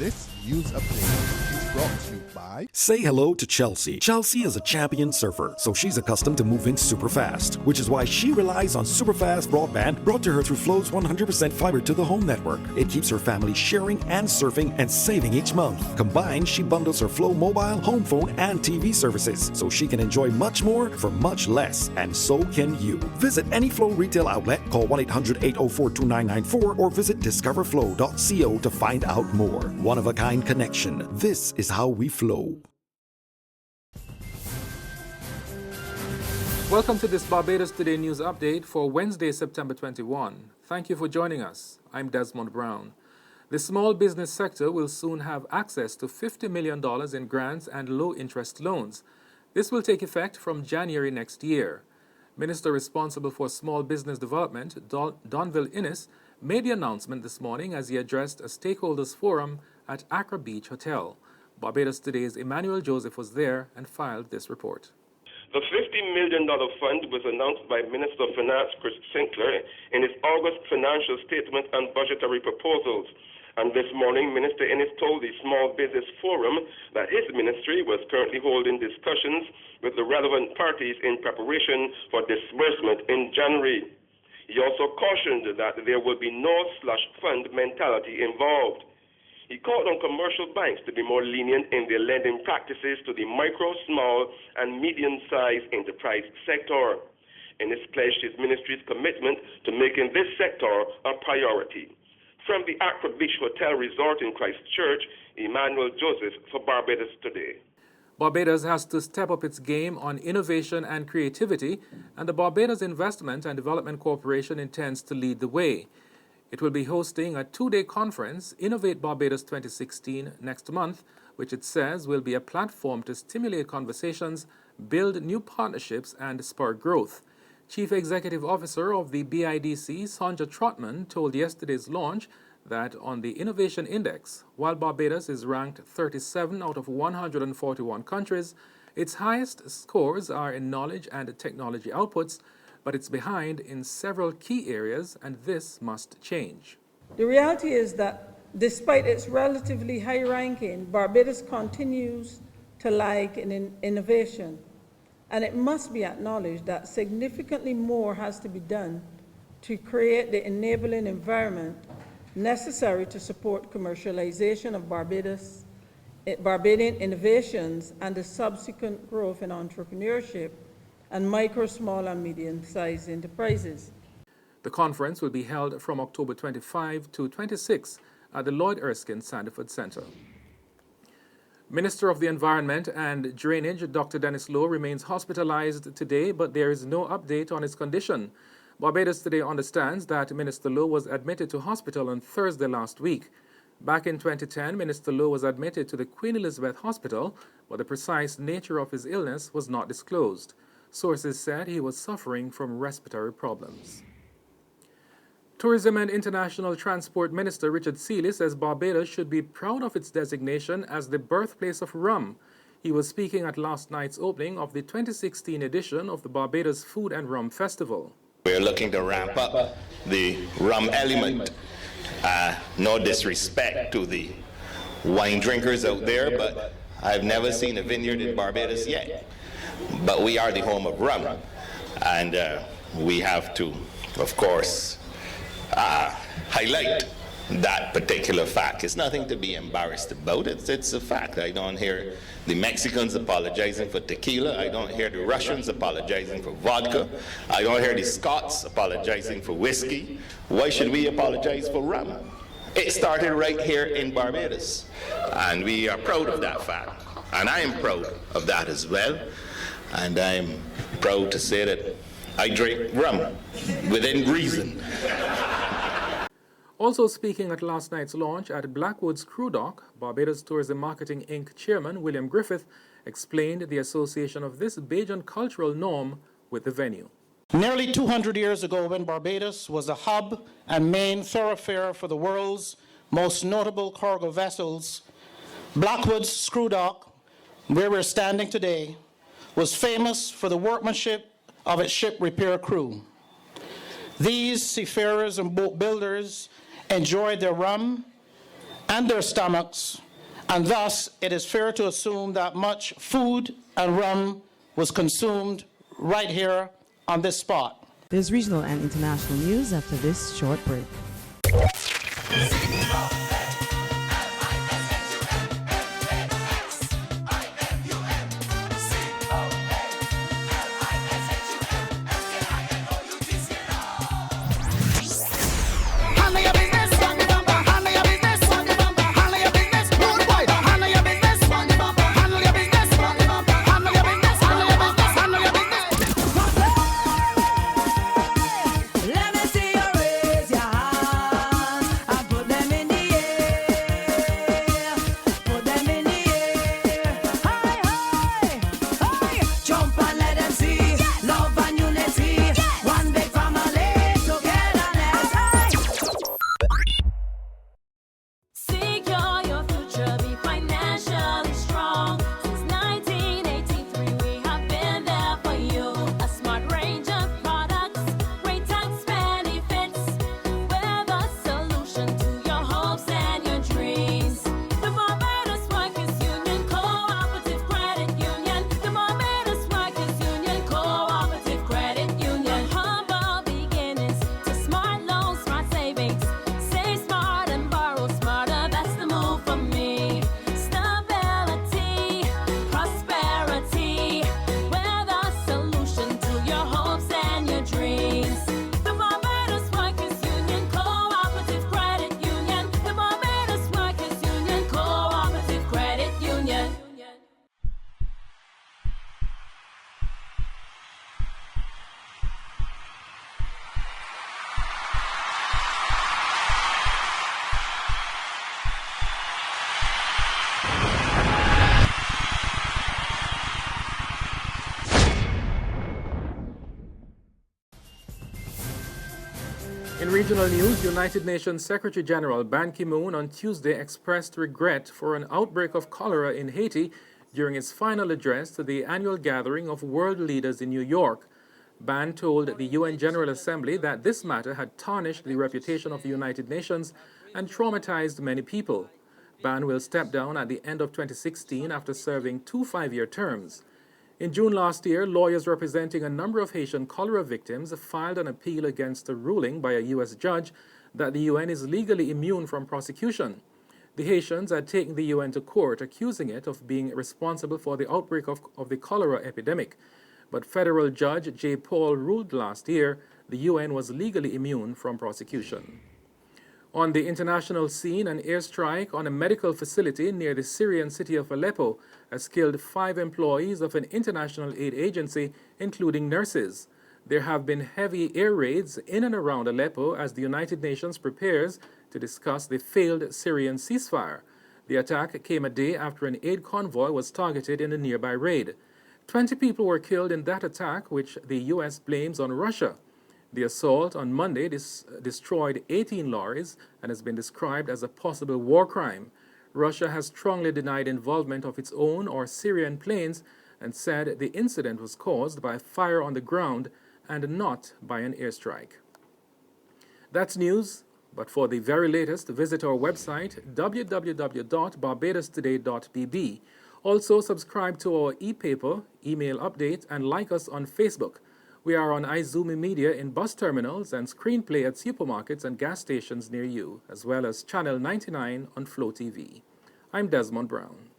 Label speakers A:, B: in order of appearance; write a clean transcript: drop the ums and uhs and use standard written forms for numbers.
A: This news update is brought to you by...
B: Say hello to Chelsea. Chelsea is a champion surfer, so she's accustomed to moving super fast, which is why she relies on super fast broadband brought to her through Flow's 100% fiber to the home network. It keeps her family sharing and surfing and saving each month. Combined, she bundles her Flow mobile, home phone, and TV services, so she can enjoy much more for much less, and so can you. Visit any Flow retail outlet, call 1-800-804-2994, or visit discoverflow.co to find out more. One-of-a-kind connection. This is how we flow.
C: Welcome to this Barbados Today news update for Wednesday, September 21. Thank you for joining us. I'm Desmond Brown. The small business sector will soon have access to $50 million in grants and low-interest loans. This will take effect from January next year. Minister responsible for small business development, Donville Innes, made the announcement this morning as he addressed a stakeholders forum at Accra Beach Hotel. Barbados Today's Emmanuel Joseph was there and filed this report.
D: The $50 million fund was announced by Minister of Finance Chris Sinclair in his August financial statement and budgetary proposals. And this morning, Minister Innes told the Small Business Forum that his ministry was currently holding discussions with the relevant parties in preparation for disbursement in January. He also cautioned that there will be no slush fund mentality involved. He called on commercial banks to be more lenient in their lending practices to the micro, small, and medium-sized enterprise sector. Innes pledged his ministry's commitment to making this sector a priority. From the Accra Beach Hotel Resort in Christchurch, Emmanuel Joseph for Barbados Today.
C: Barbados has to step up its game on innovation and creativity, and the Barbados Investment and Development Corporation intends to lead the way. It will be hosting a two-day conference, Innovate Barbados 2016, next month, which it says will be a platform to stimulate conversations, build new partnerships, and spur growth. Chief Executive Officer of the BIDC, Sonja Trotman, told yesterday's launch that on the Innovation Index, while Barbados is ranked 37 out of 141 countries, its highest scores are in knowledge and technology outputs, but it's behind in several key areas, and this must change.
E: The reality is that despite its relatively high ranking, Barbados continues to lag in innovation. And it must be acknowledged that significantly more has to be done to create the enabling environment necessary to support commercialization of Barbadian innovations and the subsequent growth in entrepreneurship and micro, small, and medium-sized enterprises.
C: The conference will be held from October 25 to 26 at the Lloyd Erskine Sandiford Center. Minister of the Environment and Drainage, Dr. Denis Lowe, remains hospitalized today, but there is no update on his condition. Barbados Today understands that Minister Lowe was admitted to hospital on Thursday last week. Back in 2010, Minister Lowe was admitted to the Queen Elizabeth Hospital, but the precise nature of his illness was not disclosed. Sources said he was suffering from respiratory problems. Tourism and International Transport Minister Richard Seeley says Barbados should be proud of its designation as the birthplace of rum. He was speaking at last night's opening of the 2016 edition of the Barbados Food and Rum Festival.
F: We're looking to ramp up the rum element. No disrespect to the wine drinkers out there, but I've never seen a vineyard in Barbados yet. But we are the home of rum, and we have to, of course, highlight that particular fact. It's nothing to be embarrassed about. It's a fact. I don't hear the Mexicans apologizing for tequila. I don't hear the Russians apologizing for vodka. I don't hear the Scots apologizing for whiskey. Why should we apologize for rum? It started right here in Barbados, and we are proud of that fact. And I am proud of that as well. And I'm proud to say that I drink rum within reason.
C: Also speaking at last night's launch at Blackwood's Crew Dock, Barbados Tourism Marketing Inc. Chairman William Griffith explained the association of this Bajan cultural norm with the venue.
G: Nearly 200 years ago, when Barbados was a hub and main thoroughfare for the world's most notable cargo vessels, Blackwood's Screw Dock, where we're standing today, was famous for the workmanship of its ship repair crew. These seafarers and boat builders enjoyed their rum and their stomachs, and thus it is fair to assume that much food and rum was consumed right here on this spot.
H: There's regional and international news after this short break.
C: In regional news, United Nations Secretary General Ban Ki-moon on Tuesday expressed regret for an outbreak of cholera in Haiti during his final address to the annual gathering of world leaders in New York. Ban told the UN General Assembly that this matter had tarnished the reputation of the United Nations and traumatized many people. Ban will step down at the end of 2016 after serving 2 5-year terms. In June last year, lawyers representing a number of Haitian cholera victims filed an appeal against a ruling by a U.S. judge that the UN is legally immune from prosecution. The Haitians had taken the UN to court, accusing it of being responsible for the outbreak of the cholera epidemic. But federal judge J. Paul ruled last year the UN was legally immune from prosecution. On the international scene, an airstrike on a medical facility near the Syrian city of Aleppo has killed 5 employees of an international aid agency, including nurses. There have been heavy air raids in and around Aleppo as the United Nations prepares to discuss the failed Syrian ceasefire. The attack came a day after an aid convoy was targeted in a nearby raid. 20 people were killed in that attack, which the U.S. blames on Russia. The assault on Monday destroyed 18 lorries and has been described as a possible war crime. Russia has strongly denied involvement of its own or Syrian planes and said the incident was caused by fire on the ground and not by an airstrike. That's news, but for the very latest, visit our website www.barbadostoday.bb. Also, subscribe to our e-paper, email update, and like us on Facebook. We are on iZoomi Media in bus terminals and Screenplay at supermarkets and gas stations near you, as well as Channel 99 on Flow TV. I'm Desmond Brown.